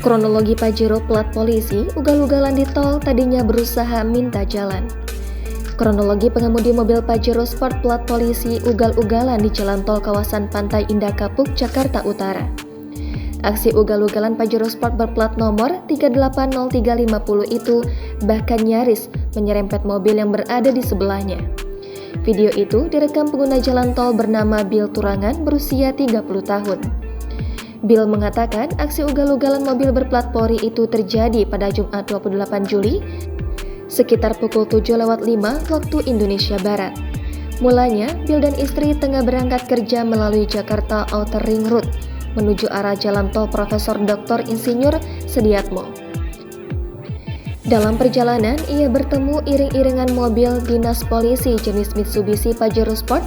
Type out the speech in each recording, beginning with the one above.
Kronologi Pajero plat polisi, ugal-ugalan di tol tadinya berusaha minta jalan. Kronologi pengemudi mobil Pajero Sport plat polisi ugal-ugalan di jalan tol kawasan Pantai Indah Kapuk, Jakarta Utara. Aksi ugal-ugalan Pajero Sport berplat nomor 380350 itu bahkan nyaris menyerempet mobil yang berada di sebelahnya. Video itu direkam pengguna jalan tol bernama Bill Turangan berusia 30 tahun. Bill mengatakan aksi ugal-ugalan mobil berplat Polri itu terjadi pada Jumat 28 Juli sekitar pukul 7:05 waktu Indonesia Barat. Mulanya, Bill dan istri tengah berangkat kerja melalui Jakarta Outer Ring Road menuju arah jalan tol Profesor Dr. Insinyur Sediatmo. Dalam perjalanan, ia bertemu iring-iringan mobil dinas polisi jenis Mitsubishi Pajero Sport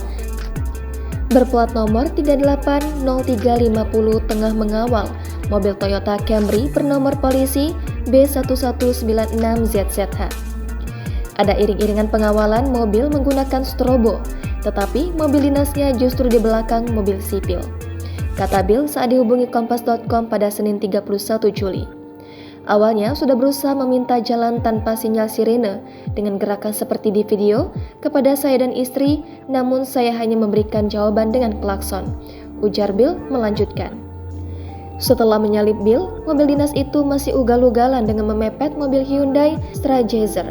berplat nomor 380350 tengah mengawal mobil Toyota Camry bernomor polisi B1196ZZH. Ada iring-iringan pengawalan mobil menggunakan strobo, tetapi mobil dinasnya justru di belakang mobil sipil, kata Bill saat dihubungi Kompas.com pada Senin 31 Juli. Awalnya sudah berusaha meminta jalan tanpa sinyal sirene dengan gerakan seperti di video kepada saya dan istri, namun saya hanya memberikan jawaban dengan klakson, ujar Bill melanjutkan. Setelah menyalip Bill, mobil dinas itu masih ugal-ugalan dengan memepet mobil Hyundai Trailblazer.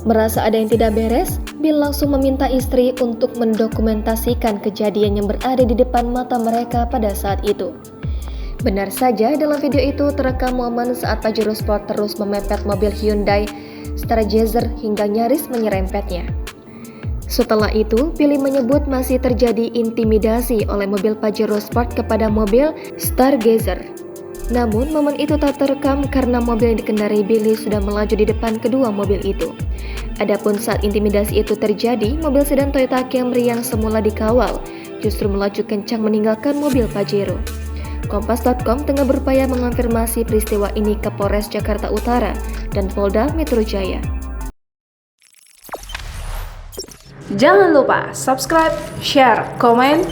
Merasa ada yang tidak beres, Bill langsung meminta istri untuk mendokumentasikan kejadian yang berada di depan mata mereka pada saat itu. Benar saja, dalam video itu terekam momen saat Pajero Sport terus memepet mobil Hyundai Trailblazer hingga nyaris menyerempetnya. Setelah itu, Billy menyebut masih terjadi intimidasi oleh mobil Pajero Sport kepada mobil Stargazer. Namun, momen itu tak terekam karena mobil yang dikendarai Billy sudah melaju di depan kedua mobil itu. Adapun saat intimidasi itu terjadi, mobil sedan Toyota Camry yang semula dikawal justru melaju kencang meninggalkan mobil Pajero. Kompas.com tengah berupaya mengonfirmasi peristiwa ini ke Polres Jakarta Utara dan Polda Metro Jaya. Jangan lupa subscribe, share, komen,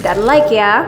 dan like ya!